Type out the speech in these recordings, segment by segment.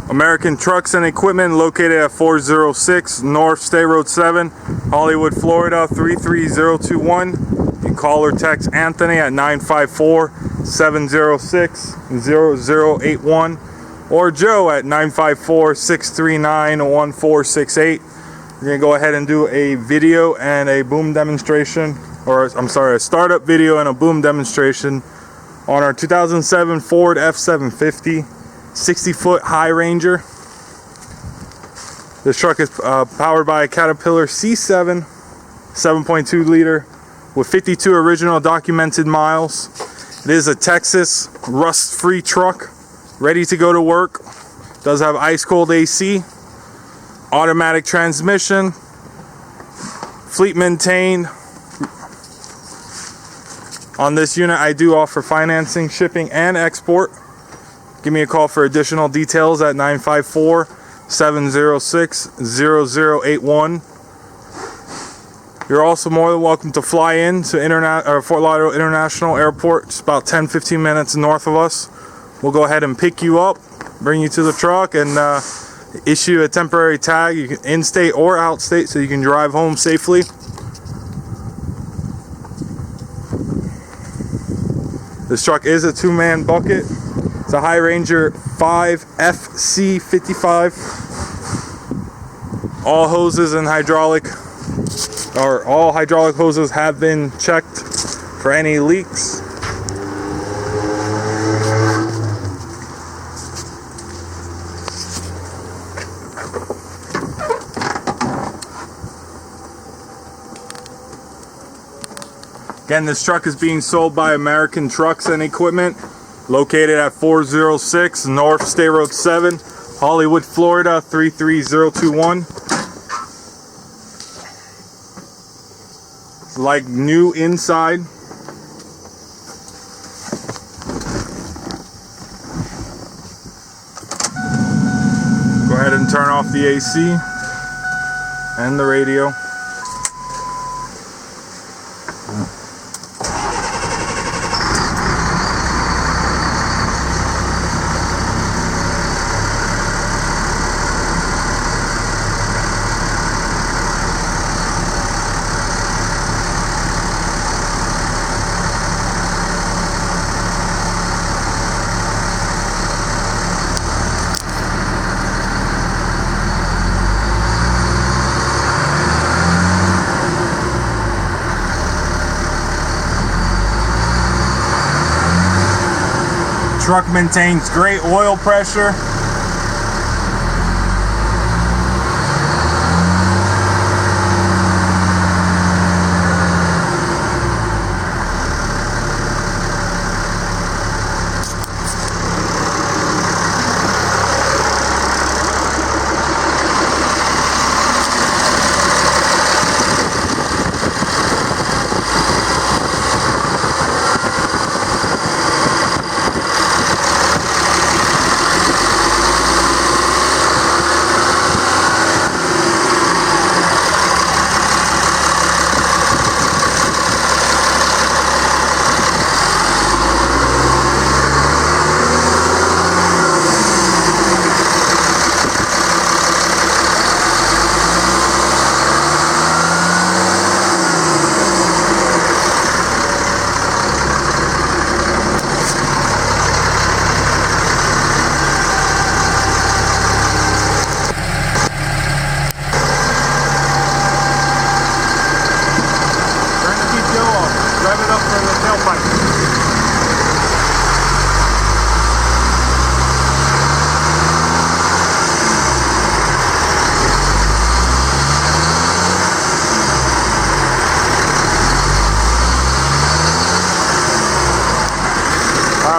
American Trucks and Equipment, located at 406 North State Road 7, Hollywood, Florida 33021. You can call or text Anthony at 954-706-0081 or Joe at 954-639-1468. We're going to go ahead and do a video and a boom demonstration, or I'm sorry, a startup video and a boom demonstration on our 2007 Ford F-750 60-foot high ranger. This truck is powered by a Caterpillar C7 7.2 liter with 52 original documented miles. It is a Texas rust-free truck, ready to go to work. Does have ice cold AC, automatic transmission, fleet maintained. On this unit, I do offer financing, shipping, and export. Give me a call for additional details at 954-706-0081. You're also more than welcome to fly in to Fort Lauderdale International Airport, just about 10-15 minutes north of us. We'll go ahead and pick you up, bring you to the truck, and issue a temporary tag. You can in-state or out-state, so you can drive home safely. This truck is a two-man bucket. It's a High Ranger 5 FC55. All hoses and all hydraulic hoses have been checked for any leaks. Again, this truck is being sold by American Trucks and Equipment, located at 406 North State Road 7, Hollywood, Florida 33021. It's like new inside. Go ahead and turn off the AC and the radio. Truck maintains great oil pressure.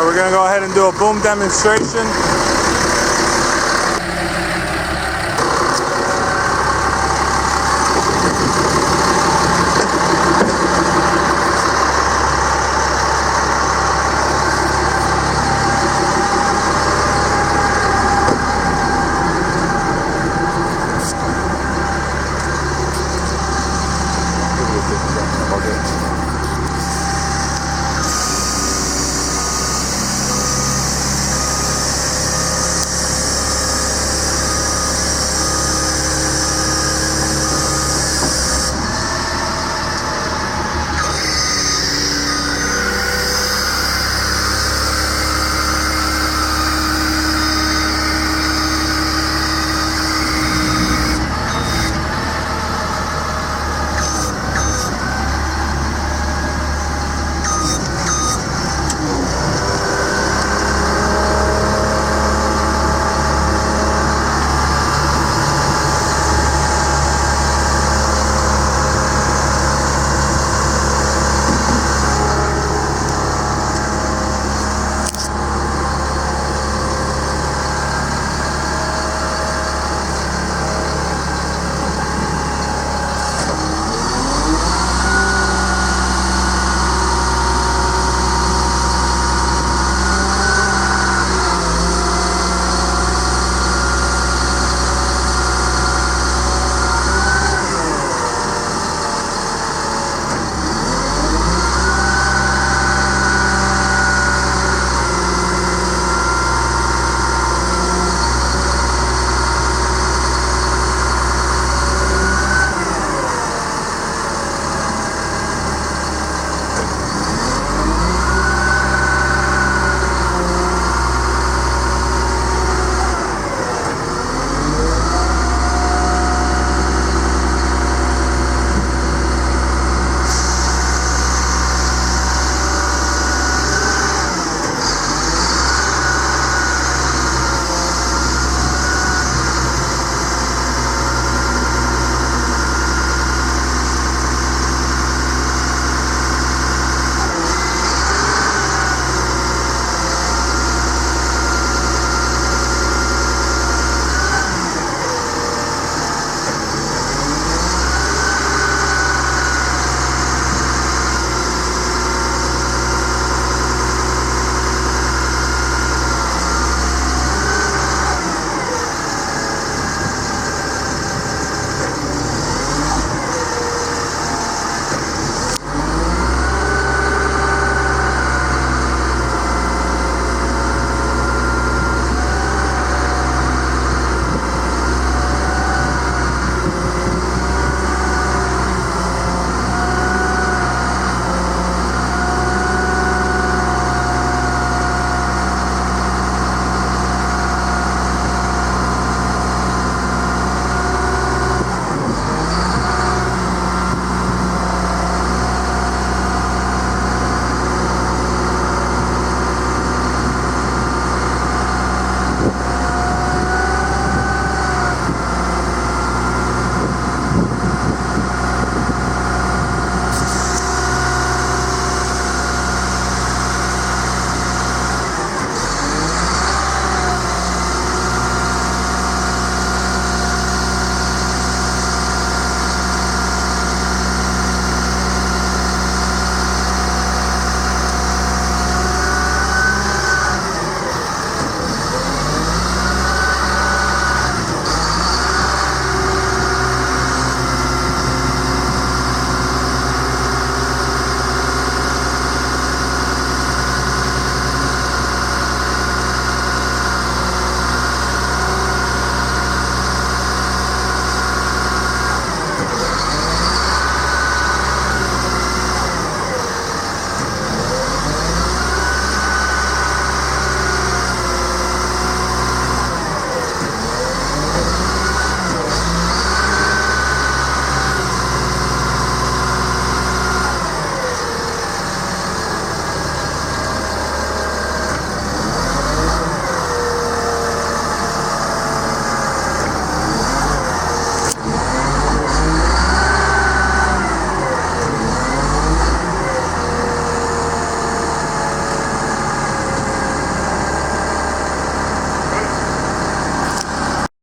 We're going to go ahead and do a boom demonstration. Okay.